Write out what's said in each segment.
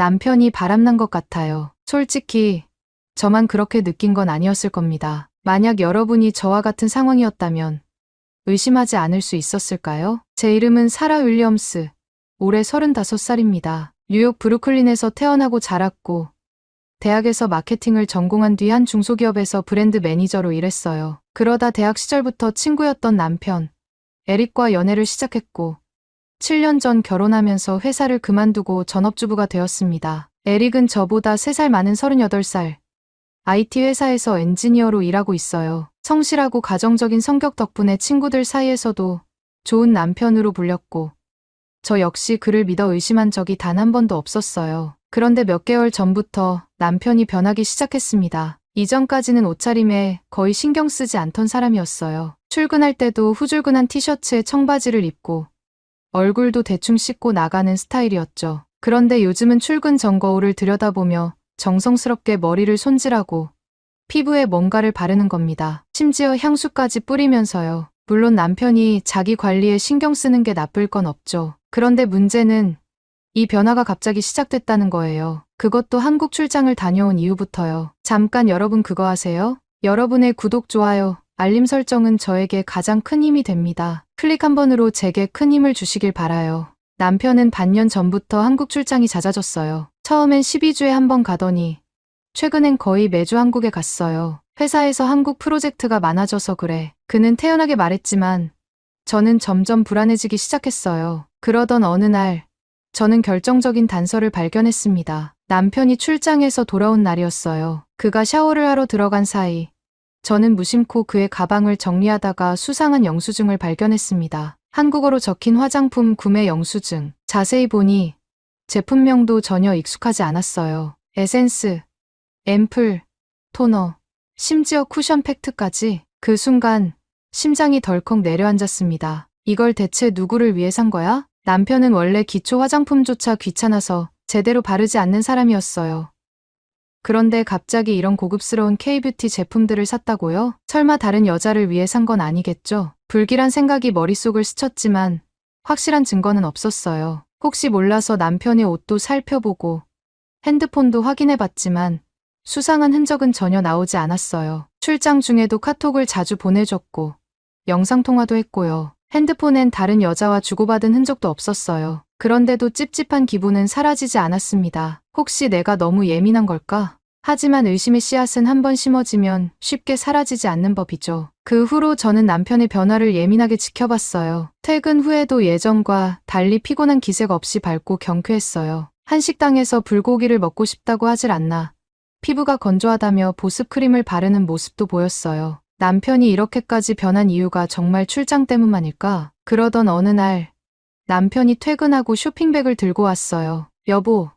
남편이 바람난 것 같아요. 솔직히 저만 그렇게 느낀 건 아니었을 겁니다. 만약 여러분이 저와 같은 상황이었다면 의심하지 않을 수 있었을까요? 제 이름은 사라 윌리엄스. 올해 35살입니다. 뉴욕 브루클린에서 태어나고 자랐고 대학에서 마케팅을 전공한 뒤 한 중소기업에서 브랜드 매니저로 일했어요. 그러다 대학 시절부터 친구였던 남편 에릭과 연애를 시작했고 7년 전 결혼하면서 회사를 그만두고 전업주부가 되었습니다. 에릭은 저보다 3살 많은 38살. IT 회사에서 엔지니어로 일하고 있어요. 성실하고 가정적인 성격 덕분에 친구들 사이에서도 좋은 남편으로 불렸고 저 역시 그를 믿어 의심한 적이 단 한 번도 없었어요. 그런데 몇 개월 전부터 남편이 변하기 시작했습니다. 이전까지는 옷차림에 거의 신경 쓰지 않던 사람이었어요. 출근할 때도 후줄근한 티셔츠에 청바지를 입고 얼굴도 대충 씻고 나가는 스타일이었죠. 그런데 요즘은 출근 전 거울을 들여다보며 정성스럽게 머리를 손질하고 피부에 뭔가를 바르는 겁니다. 심지어 향수까지 뿌리면서요. 물론 남편이 자기 관리에 신경 쓰는 게 나쁠 건 없죠. 그런데 문제는 이 변화가 갑자기 시작됐다는 거예요. 그것도 한국 출장을 다녀온 이후부터요. 잠깐 여러분 그거 아세요? 여러분의 구독, 좋아요, 알림 설정은 저에게 가장 큰 힘이 됩니다. 클릭 한 번으로 제게 큰 힘을 주시길 바라요. 남편은 반년 전부터 한국 출장이 잦아졌어요. 처음엔 12주에 한 번 가더니 최근엔 거의 매주 한국에 갔어요. 회사에서 한국 프로젝트가 많아져서 그래. 그는 태연하게 말했지만 저는 점점 불안해지기 시작했어요. 그러던 어느 날 저는 결정적인 단서를 발견했습니다. 남편이 출장에서 돌아온 날이었어요. 그가 샤워를 하러 들어간 사이 저는 무심코 그의 가방을 정리하다가 수상한 영수증을 발견했습니다. 한국어로 적힌 화장품 구매 영수증. 자세히 보니 제품명도 전혀 익숙하지 않았어요. 에센스, 앰플, 토너, 심지어 쿠션 팩트까지. 그 순간 심장이 덜컥 내려앉았습니다. 이걸 대체 누구를 위해 산 거야? 남편은 원래 기초 화장품조차 귀찮아서 제대로 바르지 않는 사람이었어요. 그런데 갑자기 이런 고급스러운 K-뷰티 제품들을 샀다고요? 설마 다른 여자를 위해 산 건 아니겠죠? 불길한 생각이 머릿속을 스쳤지만 확실한 증거는 없었어요. 혹시 몰라서 남편의 옷도 살펴보고 핸드폰도 확인해봤지만 수상한 흔적은 전혀 나오지 않았어요. 출장 중에도 카톡을 자주 보내줬고 영상통화도 했고요. 핸드폰엔 다른 여자와 주고받은 흔적도 없었어요. 그런데도 찝찝한 기분은 사라지지 않았습니다. 혹시 내가 너무 예민한 걸까? 하지만 의심의 씨앗은 한번 심어지면 쉽게 사라지지 않는 법이죠. 그 후로 저는 남편의 변화를 예민하게 지켜봤어요. 퇴근 후에도 예전과 달리 피곤한 기색 없이 밝고 경쾌했어요. 한식당에서 불고기를 먹고 싶다고 하질 않나. 피부가 건조하다며 보습크림을 바르는 모습도 보였어요. 남편이 이렇게까지 변한 이유가 정말 출장 때문만일까? 그러던 어느 날 남편이 퇴근하고 쇼핑백을 들고 왔어요. 여보,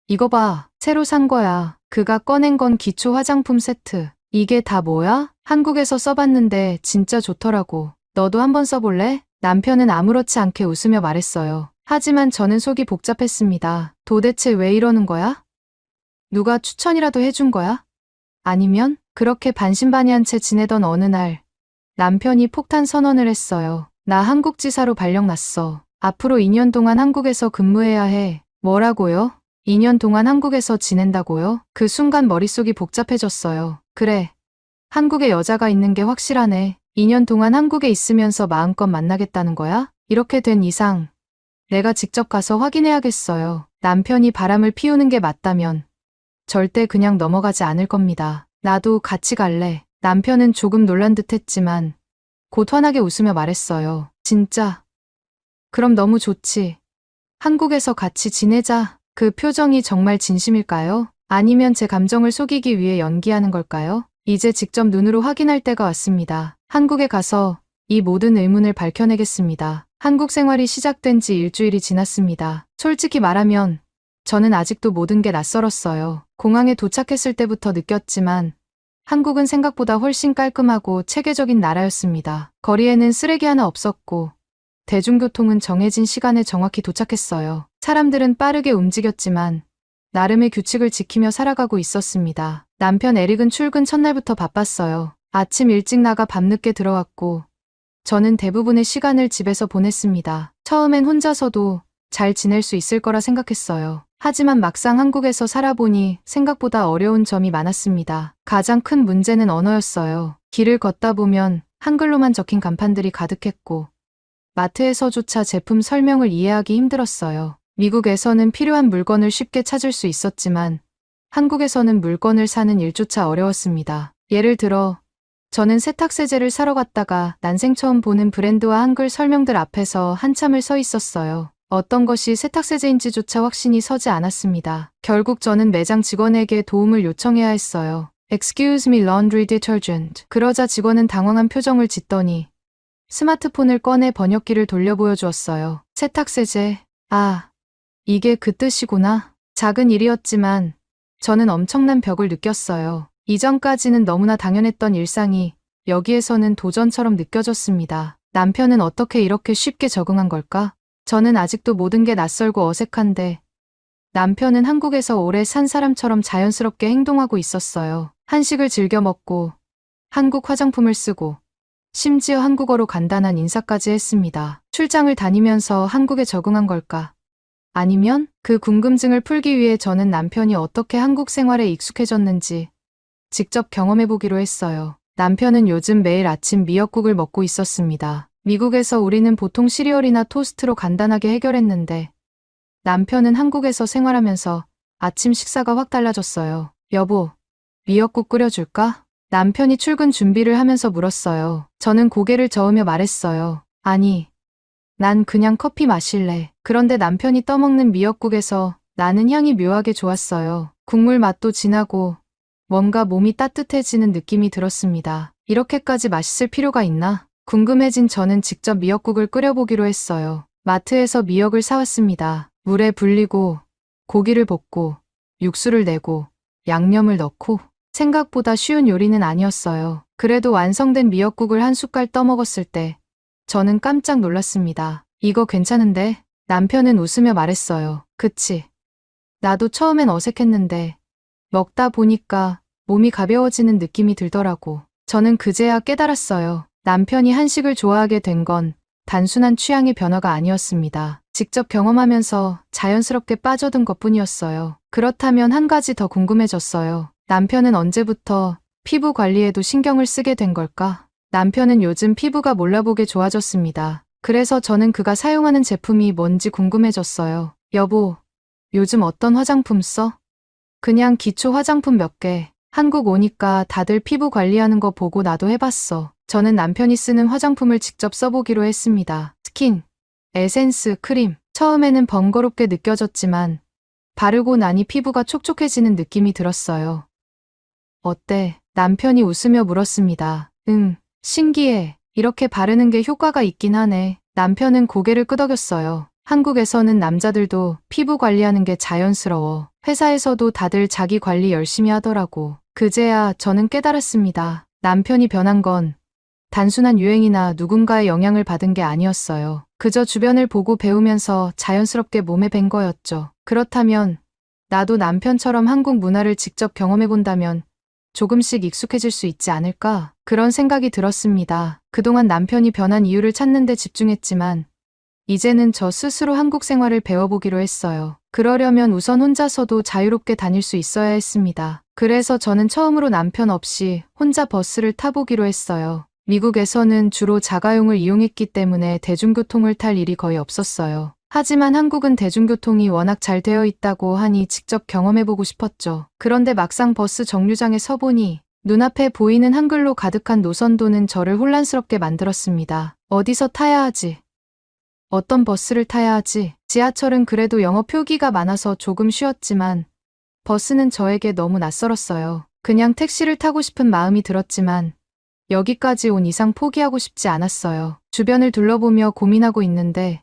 이거 봐. 새로 산 거야. 그가 꺼낸 건 기초 화장품 세트. 이게 다 뭐야? 한국에서 써봤는데 진짜 좋더라고. 너도 한번 써볼래? 남편은 아무렇지 않게 웃으며 말했어요. 하지만 저는 속이 복잡했습니다. 도대체 왜 이러는 거야? 누가 추천이라도 해준 거야? 아니면 그렇게 반신반의한 채 지내던 어느 날 남편이 폭탄 선언을 했어요. 나 한국지사로 발령났어. 앞으로 2년 동안 한국에서 근무해야 해. 뭐라고요? 2년 동안 한국에서 지낸다고요? 그 순간 머릿속이 복잡해졌어요. 그래. 한국에 여자가 있는 게 확실하네. 2년 동안 한국에 있으면서 마음껏 만나겠다는 거야? 이렇게 된 이상 내가 직접 가서 확인해야겠어요. 남편이 바람을 피우는 게 맞다면 절대 그냥 넘어가지 않을 겁니다. 나도 같이 갈래. 남편은 조금 놀란 듯 했지만 곧 환하게 웃으며 말했어요. 진짜? 그럼 너무 좋지. 한국에서 같이 지내자. 그 표정이 정말 진심일까요? 아니면 제 감정을 속이기 위해 연기하는 걸까요? 이제 직접 눈으로 확인할 때가 왔습니다. 한국에 가서 이 모든 의문을 밝혀내겠습니다. 한국 생활이 시작된 지 일주일이 지났습니다. 솔직히 말하면 저는 아직도 모든 게 낯설었어요. 공항에 도착했을 때부터 느꼈지만 한국은 생각보다 훨씬 깔끔하고 체계적인 나라였습니다. 거리에는 쓰레기 하나 없었고 대중교통은 정해진 시간에 정확히 도착했어요. 사람들은 빠르게 움직였지만 나름의 규칙을 지키며 살아가고 있었습니다. 남편 에릭은 출근 첫날부터 바빴어요. 아침 일찍 나가 밤늦게 들어왔고 저는 대부분의 시간을 집에서 보냈습니다. 처음엔 혼자서도 잘 지낼 수 있을 거라 생각했어요. 하지만 막상 한국에서 살아보니 생각보다 어려운 점이 많았습니다. 가장 큰 문제는 언어였어요. 길을 걷다 보면 한글로만 적힌 간판들이 가득했고 마트에서조차 제품 설명을 이해하기 힘들었어요. 미국에서는 필요한 물건을 쉽게 찾을 수 있었지만 한국에서는 물건을 사는 일조차 어려웠습니다. 예를 들어 저는 세탁세제를 사러 갔다가 난생 처음 보는 브랜드와 한글 설명들 앞에서 한참을 서 있었어요. 어떤 것이 세탁세제인지조차 확신이 서지 않았습니다. 결국 저는 매장 직원에게 도움을 요청해야 했어요. Excuse me, laundry detergent. 그러자 직원은 당황한 표정을 짓더니 스마트폰을 꺼내 번역기를 돌려 보여주었어요. 세탁세제. 아, 이게 그 뜻이구나. 작은 일이었지만 저는 엄청난 벽을 느꼈어요. 이전까지는 너무나 당연했던 일상이 여기에서는 도전처럼 느껴졌습니다. 남편은 어떻게 이렇게 쉽게 적응한 걸까? 저는 아직도 모든 게 낯설고 어색한데 남편은 한국에서 오래 산 사람처럼 자연스럽게 행동하고 있었어요. 한식을 즐겨 먹고 한국 화장품을 쓰고 심지어 한국어로 간단한 인사까지 했습니다. 출장을 다니면서 한국에 적응한 걸까? 아니면 그 궁금증을 풀기 위해 저는 남편이 어떻게 한국 생활에 익숙해졌는지 직접 경험해보기로 했어요. 남편은 요즘 매일 아침 미역국을 먹고 있었습니다. 미국에서 우리는 보통 시리얼이나 토스트로 간단하게 해결했는데 남편은 한국에서 생활하면서 아침 식사가 확 달라졌어요. 여보, 미역국 끓여줄까? 남편이 출근 준비를 하면서 물었어요. 저는 고개를 저으며 말했어요. 아니, 난 그냥 커피 마실래. 그런데 남편이 떠먹는 미역국에서 나는 향이 묘하게 좋았어요. 국물 맛도 진하고 뭔가 몸이 따뜻해지는 느낌이 들었습니다. 이렇게까지 맛있을 필요가 있나? 궁금해진 저는 직접 미역국을 끓여보기로 했어요. 마트에서 미역을 사왔습니다. 물에 불리고 고기를 볶고 육수를 내고 양념을 넣고 생각보다 쉬운 요리는 아니었어요. 그래도 완성된 미역국을 한 숟갈 떠먹었을 때 저는 깜짝 놀랐습니다. 이거 괜찮은데? 남편은 웃으며 말했어요. 그치? 나도 처음엔 어색했는데 먹다 보니까 몸이 가벼워지는 느낌이 들더라고. 저는 그제야 깨달았어요. 남편이 한식을 좋아하게 된 건 단순한 취향의 변화가 아니었습니다. 직접 경험하면서 자연스럽게 빠져든 것뿐이었어요. 그렇다면 한 가지 더 궁금해졌어요. 남편은 언제부터 피부 관리에도 신경을 쓰게 된 걸까? 남편은 요즘 피부가 몰라보게 좋아졌습니다. 그래서 저는 그가 사용하는 제품이 뭔지 궁금해졌어요. 여보, 요즘 어떤 화장품 써? 그냥 기초 화장품 몇 개. 한국 오니까 다들 피부 관리하는 거 보고 나도 해봤어. 저는 남편이 쓰는 화장품을 직접 써보기로 했습니다. 스킨, 에센스, 크림. 처음에는 번거롭게 느껴졌지만 바르고 나니 피부가 촉촉해지는 느낌이 들었어요. 어때? 남편이 웃으며 물었습니다. 응, 신기해. 이렇게 바르는 게 효과가 있긴 하네. 남편은 고개를 끄덕였어요. 한국에서는 남자들도 피부 관리하는 게 자연스러워. 회사에서도 다들 자기 관리 열심히 하더라고. 그제야 저는 깨달았습니다. 남편이 변한 건 단순한 유행이나 누군가의 영향을 받은 게 아니었어요. 그저 주변을 보고 배우면서 자연스럽게 몸에 밴 거였죠. 그렇다면 나도 남편처럼 한국 문화를 직접 경험해본다면 조금씩 익숙해질 수 있지 않을까? 그런 생각이 들었습니다. 그동안 남편이 변한 이유를 찾는 데 집중했지만 이제는 저 스스로 한국 생활을 배워보기로 했어요. 그러려면 우선 혼자서도 자유롭게 다닐 수 있어야 했습니다. 그래서 저는 처음으로 남편 없이 혼자 버스를 타보기로 했어요. 미국에서는 주로 자가용을 이용했기 때문에 대중교통을 탈 일이 거의 없었어요. 하지만 한국은 대중교통이 워낙 잘 되어 있다고 하니 직접 경험해보고 싶었죠. 그런데 막상 버스 정류장에 서보니 눈앞에 보이는 한글로 가득한 노선도는 저를 혼란스럽게 만들었습니다. 어디서 타야 하지? 어떤 버스를 타야 하지? 지하철은 그래도 영어 표기가 많아서 조금 쉬웠지만 버스는 저에게 너무 낯설었어요. 그냥 택시를 타고 싶은 마음이 들었지만 여기까지 온 이상 포기하고 싶지 않았어요. 주변을 둘러보며 고민하고 있는데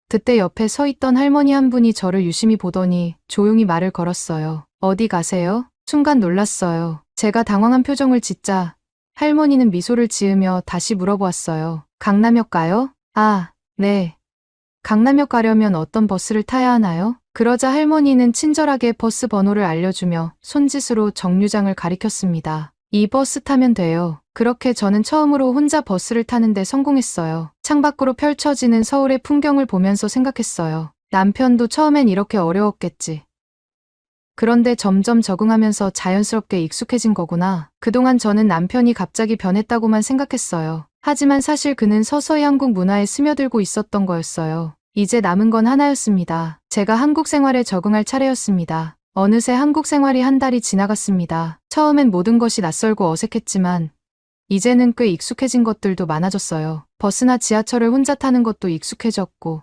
그때 옆에 서 있던 할머니 한 분이 저를 유심히 보더니 조용히 말을 걸었어요. 어디 가세요? 순간 놀랐어요. 제가 당황한 표정을 짓자 할머니는 미소를 지으며 다시 물어보았어요. 강남역 가요? 아, 네. 강남역 가려면 어떤 버스를 타야 하나요? 그러자 할머니는 친절하게 버스 번호를 알려주며 손짓으로 정류장을 가리켰습니다. 이 버스 타면 돼요. 그렇게 저는 처음으로 혼자 버스를 타는데 성공했어요. 창밖으로 펼쳐지는 서울의 풍경을 보면서 생각했어요. 남편도 처음엔 이렇게 어려웠겠지. 그런데 점점 적응하면서 자연스럽게 익숙해진 거구나. 그동안 저는 남편이 갑자기 변했다고만 생각했어요. 하지만 사실 그는 서서히 한국 문화에 스며들고 있었던 거였어요. 이제 남은 건 하나였습니다. 제가 한국 생활에 적응할 차례였습니다. 어느새 한국 생활이 한 달이 지나갔습니다. 처음엔 모든 것이 낯설고 어색했지만 이제는 꽤 익숙해진 것들도 많아졌어요. 버스나 지하철을 혼자 타는 것도 익숙해졌고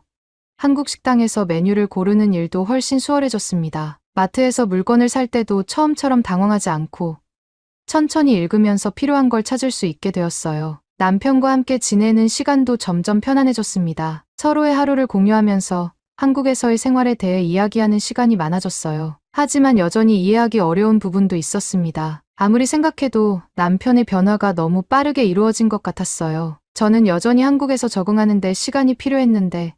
한국 식당에서 메뉴를 고르는 일도 훨씬 수월해졌습니다. 마트에서 물건을 살 때도 처음처럼 당황하지 않고 천천히 읽으면서 필요한 걸 찾을 수 있게 되었어요. 남편과 함께 지내는 시간도 점점 편안해졌습니다. 서로의 하루를 공유하면서 한국에서의 생활에 대해 이야기하는 시간이 많아졌어요. 하지만 여전히 이해하기 어려운 부분도 있었습니다. 아무리 생각해도 남편의 변화가 너무 빠르게 이루어진 것 같았어요. 저는 여전히 한국에서 적응하는데 시간이 필요했는데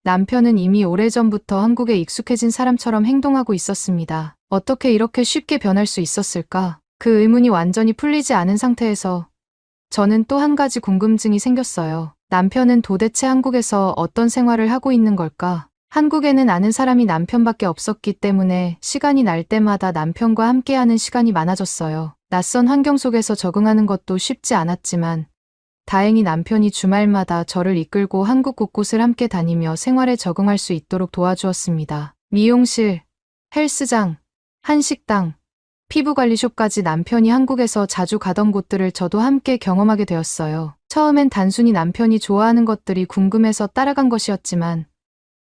남편은 이미 오래전부터 한국에 익숙해진 사람처럼 행동하고 있었습니다. 어떻게 이렇게 쉽게 변할 수 있었을까? 그 의문이 완전히 풀리지 않은 상태에서 저는 또 한 가지 궁금증이 생겼어요. 남편은 도대체 한국에서 어떤 생활을 하고 있는 걸까? 한국에는 아는 사람이 남편밖에 없었기 때문에 시간이 날 때마다 남편과 함께하는 시간이 많아졌어요. 낯선 환경 속에서 적응하는 것도 쉽지 않았지만 다행히 남편이 주말마다 저를 이끌고 한국 곳곳을 함께 다니며 생활에 적응할 수 있도록 도와주었습니다. 미용실, 헬스장, 한식당, 피부관리숍까지 남편이 한국에서 자주 가던 곳들을 저도 함께 경험하게 되었어요. 처음엔 단순히 남편이 좋아하는 것들이 궁금해서 따라간 것이었지만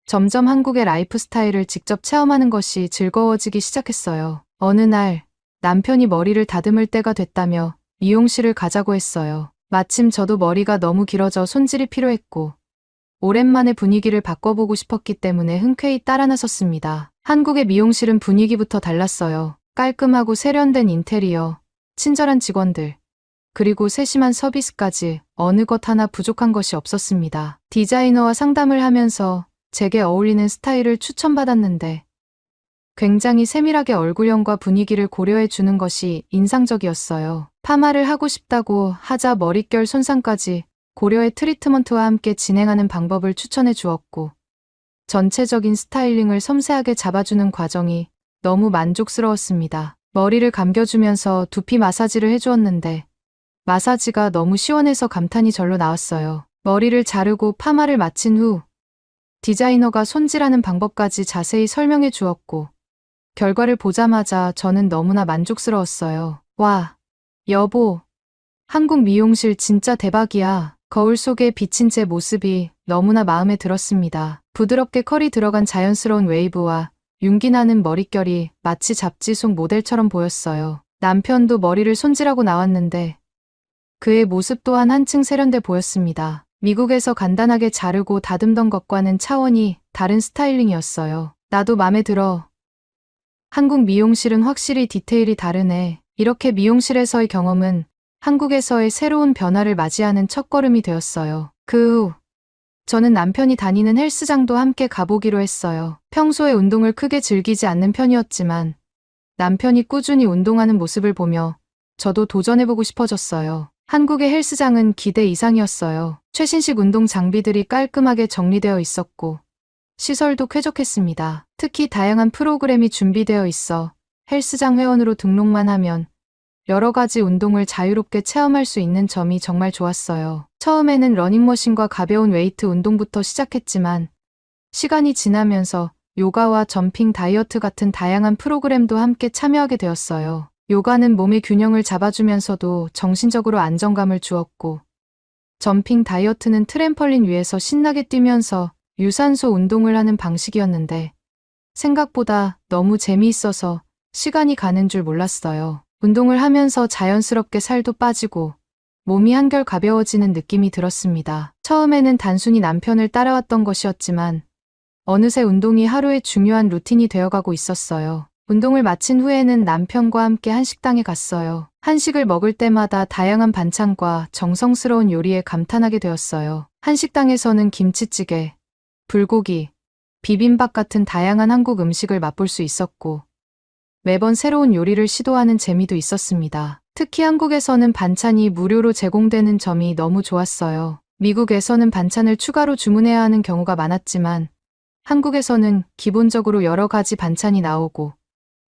점점 한국의 라이프 스타일을 직접 체험하는 것이 즐거워지기 시작했어요. 어느 날 남편이 머리를 다듬을 때가 됐다며 미용실을 가자고 했어요. 마침 저도 머리가 너무 길어져 손질이 필요했고 오랜만에 분위기를 바꿔보고 싶었기 때문에 흔쾌히 따라 나섰습니다. 한국의 미용실은 분위기부터 달랐어요. 깔끔하고 세련된 인테리어, 친절한 직원들, 그리고 세심한 서비스까지 어느 것 하나 부족한 것이 없었습니다. 디자이너와 상담을 하면서 제게 어울리는 스타일을 추천받았는데 굉장히 세밀하게 얼굴형과 분위기를 고려해 주는 것이 인상적이었어요. 파마를 하고 싶다고 하자 머릿결 손상까지 고려해 트리트먼트와 함께 진행하는 방법을 추천해 주었고 전체적인 스타일링을 섬세하게 잡아주는 과정이 너무 만족스러웠습니다. 머리를 감겨주면서 두피 마사지를 해주었는데 마사지가 너무 시원해서 감탄이 절로 나왔어요. 머리를 자르고 파마를 마친 후 디자이너가 손질하는 방법까지 자세히 설명해 주었고 결과를 보자마자 저는 너무나 만족스러웠어요. 와, 여보, 한국 미용실 진짜 대박이야. 거울 속에 비친 제 모습이 너무나 마음에 들었습니다. 부드럽게 컬이 들어간 자연스러운 웨이브와 윤기 나는 머릿결이 마치 잡지 속 모델처럼 보였어요. 남편도 머리를 손질하고 나왔는데 그의 모습 또한 한층 세련돼 보였습니다. 미국에서 간단하게 자르고 다듬던 것과는 차원이 다른 스타일링이었어요. 나도 맘에 들어. 한국 미용실은 확실히 디테일이 다르네. 이렇게 미용실에서의 경험은 한국에서의 새로운 변화를 맞이하는 첫걸음이 되었어요. 그 후 저는 남편이 다니는 헬스장도 함께 가보기로 했어요. 평소에 운동을 크게 즐기지 않는 편이었지만 남편이 꾸준히 운동하는 모습을 보며 저도 도전해보고 싶어졌어요. 한국의 헬스장은 기대 이상이었어요. 최신식 운동 장비들이 깔끔하게 정리되어 있었고 시설도 쾌적했습니다. 특히 다양한 프로그램이 준비되어 있어 헬스장 회원으로 등록만 하면 여러 가지 운동을 자유롭게 체험할 수 있는 점이 정말 좋았어요. 처음에는 러닝머신과 가벼운 웨이트 운동부터 시작했지만 시간이 지나면서 요가와 점핑 다이어트 같은 다양한 프로그램도 함께 참여하게 되었어요. 요가는 몸의 균형을 잡아주면서도 정신적으로 안정감을 주었고 점핑 다이어트는 트램펄린 위에서 신나게 뛰면서 유산소 운동을 하는 방식이었는데 생각보다 너무 재미있어서 시간이 가는 줄 몰랐어요. 운동을 하면서 자연스럽게 살도 빠지고 몸이 한결 가벼워지는 느낌이 들었습니다. 처음에는 단순히 남편을 따라왔던 것이었지만 어느새 운동이 하루의 중요한 루틴이 되어가고 있었어요. 운동을 마친 후에는 남편과 함께 한식당에 갔어요. 한식을 먹을 때마다 다양한 반찬과 정성스러운 요리에 감탄하게 되었어요. 한식당에서는 김치찌개, 불고기, 비빔밥 같은 다양한 한국 음식을 맛볼 수 있었고 매번 새로운 요리를 시도하는 재미도 있었습니다. 특히 한국에서는 반찬이 무료로 제공되는 점이 너무 좋았어요. 미국에서는 반찬을 추가로 주문해야 하는 경우가 많았지만 한국에서는 기본적으로 여러 가지 반찬이 나오고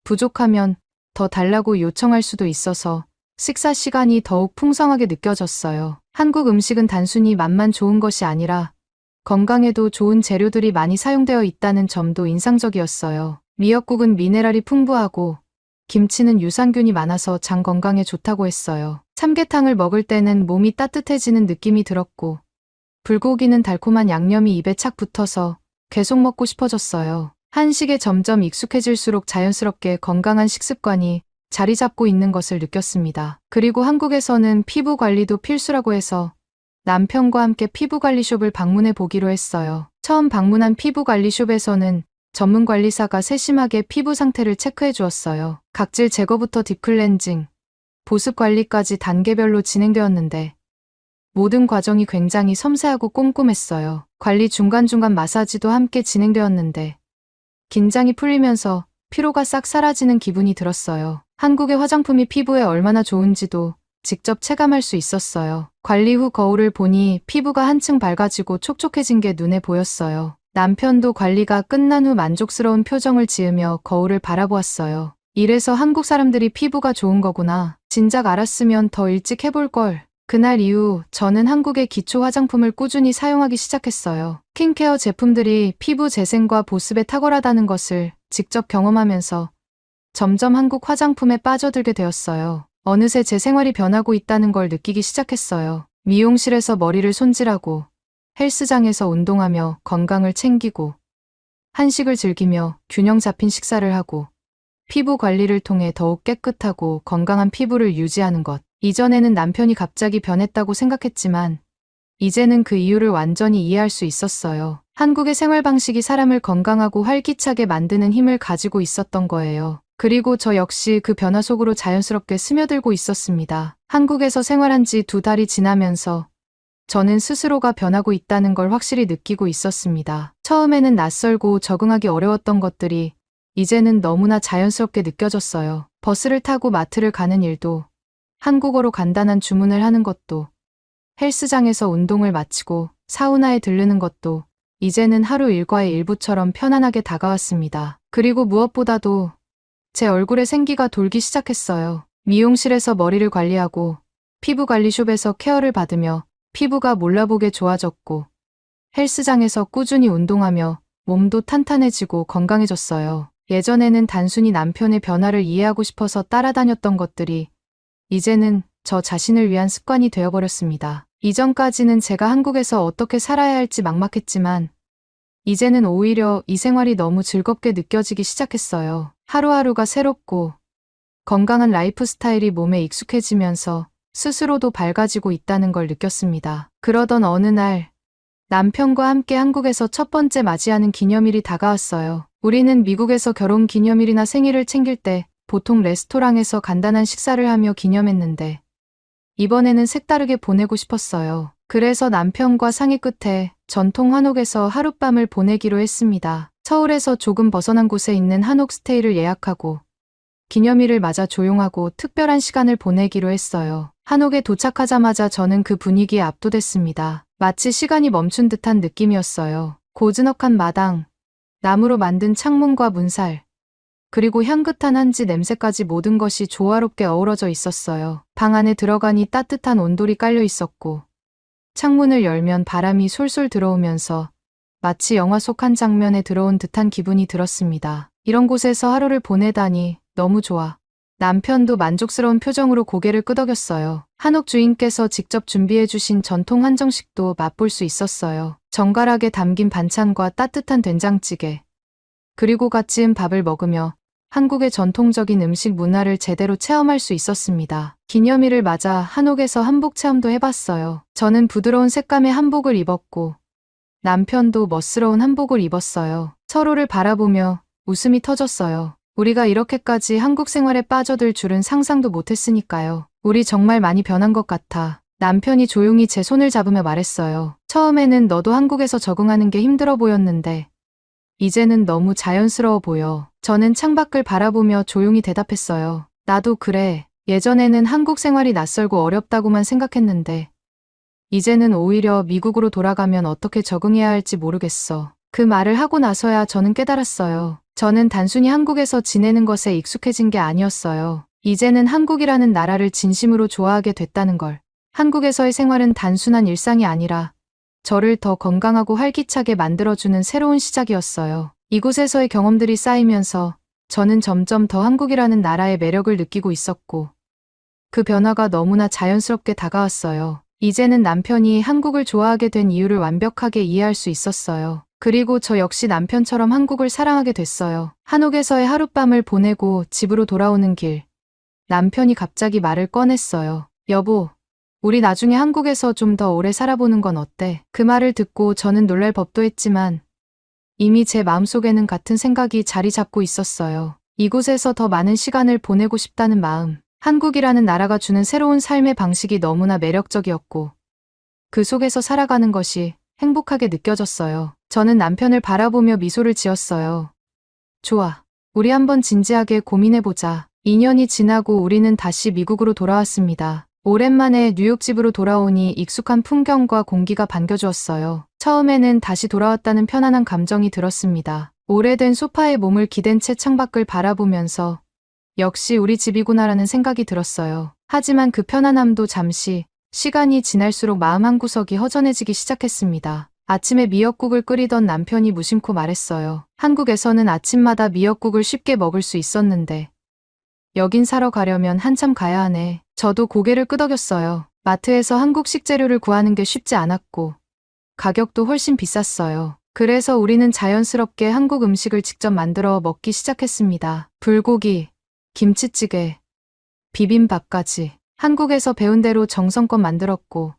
부족하면 더 달라고 요청할 수도 있어서 식사 시간이 더욱 풍성하게 느껴졌어요. 한국 음식은 단순히 맛만 좋은 것이 아니라 건강에도 좋은 재료들이 많이 사용되어 있다는 점도 인상적이었어요. 미역국은 미네랄이 풍부하고 김치는 유산균이 많아서 장 건강에 좋다고 했어요. 삼계탕을 먹을 때는 몸이 따뜻해지는 느낌이 들었고 불고기는 달콤한 양념이 입에 착 붙어서 계속 먹고 싶어졌어요. 한식에 점점 익숙해질수록 자연스럽게 건강한 식습관이 자리 잡고 있는 것을 느꼈습니다. 그리고 한국에서는 피부 관리도 필수라고 해서 남편과 함께 피부관리숍을 방문해 보기로 했어요. 처음 방문한 피부관리숍에서는 전문 관리사가 세심하게 피부 상태를 체크해 주었어요. 각질 제거부터 딥클렌징, 보습 관리까지 단계별로 진행되었는데 모든 과정이 굉장히 섬세하고 꼼꼼했어요. 관리 중간중간 마사지도 함께 진행되었는데 긴장이 풀리면서 피로가 싹 사라지는 기분이 들었어요. 한국의 화장품이 피부에 얼마나 좋은지도 직접 체감할 수 있었어요. 관리 후 거울을 보니 피부가 한층 밝아지고 촉촉해진 게 눈에 보였어요. 남편도 관리가 끝난 후 만족스러운 표정을 지으며 거울을 바라보았어요. 이래서 한국 사람들이 피부가 좋은 거구나. 진작 알았으면 더 일찍 해볼 걸. 그날 이후 저는 한국의 기초 화장품을 꾸준히 사용하기 시작했어요. 스킨케어 제품들이 피부 재생과 보습에 탁월하다는 것을 직접 경험하면서 점점 한국 화장품에 빠져들게 되었어요. 어느새 제 생활이 변하고 있다는 걸 느끼기 시작했어요. 미용실에서 머리를 손질하고 헬스장에서 운동하며 건강을 챙기고 한식을 즐기며 균형 잡힌 식사를 하고 피부 관리를 통해 더욱 깨끗하고 건강한 피부를 유지하는 것. 이전에는 남편이 갑자기 변했다고 생각했지만 이제는 그 이유를 완전히 이해할 수 있었어요. 한국의 생활 방식이 사람을 건강하고 활기차게 만드는 힘을 가지고 있었던 거예요. 그리고 저 역시 그 변화 속으로 자연스럽게 스며들고 있었습니다. 한국에서 생활한 지 2달이 지나면서 저는 스스로가 변하고 있다는 걸 확실히 느끼고 있었습니다. 처음에는 낯설고 적응하기 어려웠던 것들이 이제는 너무나 자연스럽게 느껴졌어요. 버스를 타고 마트를 가는 일도, 한국어로 간단한 주문을 하는 것도, 헬스장에서 운동을 마치고 사우나에 들르는 것도 이제는 하루 일과의 일부처럼 편안하게 다가왔습니다. 그리고 무엇보다도 제 얼굴에 생기가 돌기 시작했어요. 미용실에서 머리를 관리하고 피부관리숍에서 케어를 받으며 피부가 몰라보게 좋아졌고 헬스장에서 꾸준히 운동하며 몸도 탄탄해지고 건강해졌어요. 예전에는 단순히 남편의 변화를 이해하고 싶어서 따라다녔던 것들이 이제는 저 자신을 위한 습관이 되어버렸습니다. 이전까지는 제가 한국에서 어떻게 살아야 할지 막막했지만 이제는 오히려 이 생활이 너무 즐겁게 느껴지기 시작했어요. 하루하루가 새롭고 건강한 라이프 스타일이 몸에 익숙해지면서 스스로도 밝아지고 있다는 걸 느꼈습니다. 그러던 어느 날 남편과 함께 한국에서 첫 번째 맞이하는 기념일이 다가왔어요. 우리는 미국에서 결혼 기념일이나 생일을 챙길 때 보통 레스토랑에서 간단한 식사를 하며 기념했는데 이번에는 색다르게 보내고 싶었어요. 그래서 남편과 상의 끝에 전통 한옥에서 하룻밤을 보내기로 했습니다. 서울에서 조금 벗어난 곳에 있는 한옥 스테이를 예약하고 기념일을 맞아 조용하고 특별한 시간을 보내기로 했어요. 한옥에 도착하자마자 저는 그 분위기에 압도됐습니다. 마치 시간이 멈춘 듯한 느낌이었어요. 고즈넉한 마당, 나무로 만든 창문과 문살, 그리고 향긋한 한지 냄새까지 모든 것이 조화롭게 어우러져 있었어요. 방 안에 들어가니 따뜻한 온돌이 깔려 있었고 창문을 열면 바람이 솔솔 들어오면서 마치 영화 속 한 장면에 들어온 듯한 기분이 들었습니다. 이런 곳에서 하루를 보내다니 너무 좋아. 남편도 만족스러운 표정으로 고개를 끄덕였어요. 한옥 주인께서 직접 준비해주신 전통 한정식도 맛볼 수 있었어요. 정갈하게 담긴 반찬과 따뜻한 된장찌개, 그리고 갓 지은 밥을 먹으며 한국의 전통적인 음식 문화를 제대로 체험할 수 있었습니다. 기념일을 맞아 한옥에서 한복 체험도 해봤어요. 저는 부드러운 색감의 한복을 입었고 남편도 멋스러운 한복을 입었어요. 서로를 바라보며 웃음이 터졌어요. 우리가 이렇게까지 한국 생활에 빠져들 줄은 상상도 못했으니까요. 우리 정말 많이 변한 것 같아. 남편이 조용히 제 손을 잡으며 말했어요. 처음에는 너도 한국에서 적응하는 게 힘들어 보였는데 이제는 너무 자연스러워 보여. 저는 창밖을 바라보며 조용히 대답했어요. 나도 그래. 예전에는 한국 생활이 낯설고 어렵다고만 생각했는데 이제는 오히려 미국으로 돌아가면 어떻게 적응해야 할지 모르겠어. 그 말을 하고 나서야 저는 깨달았어요. 저는 단순히 한국에서 지내는 것에 익숙해진 게 아니었어요. 이제는 한국이라는 나라를 진심으로 좋아하게 됐다는 걸. 한국에서의 생활은 단순한 일상이 아니라 저를 더 건강하고 활기차게 만들어주는 새로운 시작이었어요. 이곳에서의 경험들이 쌓이면서 저는 점점 더 한국이라는 나라의 매력을 느끼고 있었고, 그 변화가 너무나 자연스럽게 다가왔어요. 이제는 남편이 한국을 좋아하게 된 이유를 완벽하게 이해할 수 있었어요. 그리고 저 역시 남편처럼 한국을 사랑하게 됐어요. 한옥에서의 하룻밤을 보내고 집으로 돌아오는 길, 남편이 갑자기 말을 꺼냈어요. 여보, 우리 나중에 한국에서 좀 더 오래 살아보는 건 어때? 그 말을 듣고 저는 놀랄 법도 했지만 이미 제 마음속에는 같은 생각이 자리 잡고 있었어요. 이곳에서 더 많은 시간을 보내고 싶다는 마음. 한국이라는 나라가 주는 새로운 삶의 방식이 너무나 매력적이었고, 그 속에서 살아가는 것이 행복하게 느껴졌어요. 저는 남편을 바라보며 미소를 지었어요. 좋아. 우리 한번 진지하게 고민해보자. 2년이 지나고 우리는 다시 미국으로 돌아왔습니다. 오랜만에 뉴욕 집으로 돌아오니 익숙한 풍경과 공기가 반겨주었어요. 처음에는 다시 돌아왔다는 편안한 감정이 들었습니다. 오래된 소파에 몸을 기댄 채 창밖을 바라보면서 역시 우리 집이구나라는 생각이 들었어요. 하지만 그 편안함도 잠시, 시간이 지날수록 마음 한구석이 허전해지기 시작했습니다. 아침에 미역국을 끓이던 남편이 무심코 말했어요. 한국에서는 아침마다 미역국을 쉽게 먹을 수 있었는데 여긴 사러 가려면 한참 가야 하네. 저도 고개를 끄덕였어요. 마트에서 한국식 재료를 구하는 게 쉽지 않았고 가격도 훨씬 비쌌어요. 그래서 우리는 자연스럽게 한국 음식을 직접 만들어 먹기 시작했습니다. 불고기, 김치찌개, 비빔밥까지 한국에서 배운 대로 정성껏 만들었고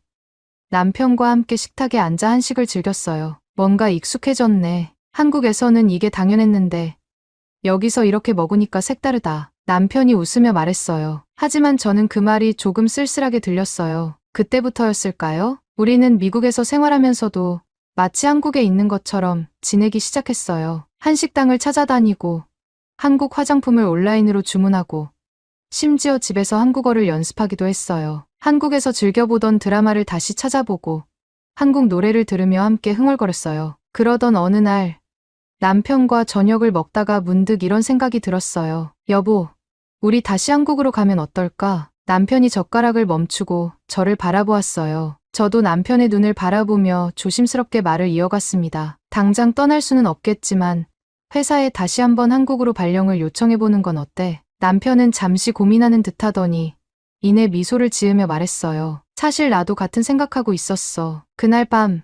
남편과 함께 식탁에 앉아 한식을 즐겼어요. 뭔가 익숙해졌네. 한국에서는 이게 당연했는데 여기서 이렇게 먹으니까 색다르다. 남편이 웃으며 말했어요. 하지만 저는 그 말이 조금 쓸쓸하게 들렸어요. 그때부터였을까요? 우리는 미국에서 생활하면서도 마치 한국에 있는 것처럼 지내기 시작했어요. 한식당을 찾아다니고 한국 화장품을 온라인으로 주문하고 심지어 집에서 한국어를 연습하기도 했어요. 한국에서 즐겨보던 드라마를 다시 찾아보고 한국 노래를 들으며 함께 흥얼거렸어요. 그러던 어느 날 남편과 저녁을 먹다가 문득 이런 생각이 들었어요. 여보, 우리 다시 한국으로 가면 어떨까? 남편이 젓가락을 멈추고 저를 바라보았어요. 저도 남편의 눈을 바라보며 조심스럽게 말을 이어갔습니다. 당장 떠날 수는 없겠지만 회사에 다시 한번 한국으로 발령을 요청해보는 건 어때? 남편은 잠시 고민하는 듯하더니 이내 미소를 지으며 말했어요. 사실 나도 같은 생각하고 있었어. 그날 밤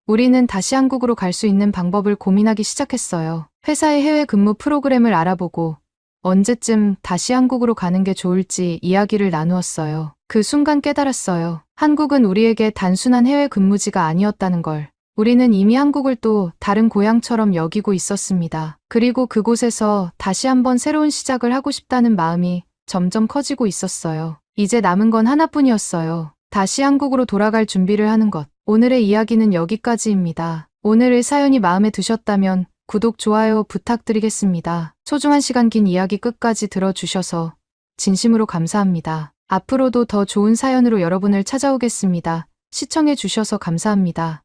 우리는 다시 한국으로 갈 수 있는 방법을 고민하기 시작했어요. 회사의 해외 근무 프로그램을 알아보고 언제쯤 다시 한국으로 가는 게 좋을지 이야기를 나누었어요. 그 순간 깨달았어요. 한국은 우리에게 단순한 해외 근무지가 아니었다는 걸. 우리는 이미 한국을 또 다른 고향처럼 여기고 있었습니다. 그리고 그곳에서 다시 한번 새로운 시작을 하고 싶다는 마음이 점점 커지고 있었어요. 이제 남은 건 하나뿐이었어요. 다시 한국으로 돌아갈 준비를 하는 것. 오늘의 이야기는 여기까지입니다. 오늘의 사연이 마음에 드셨다면 구독, 좋아요 부탁드리겠습니다. 소중한 시간 긴 이야기 끝까지 들어주셔서 진심으로 감사합니다. 앞으로도 더 좋은 사연으로 여러분을 찾아오겠습니다. 시청해 주셔서 감사합니다.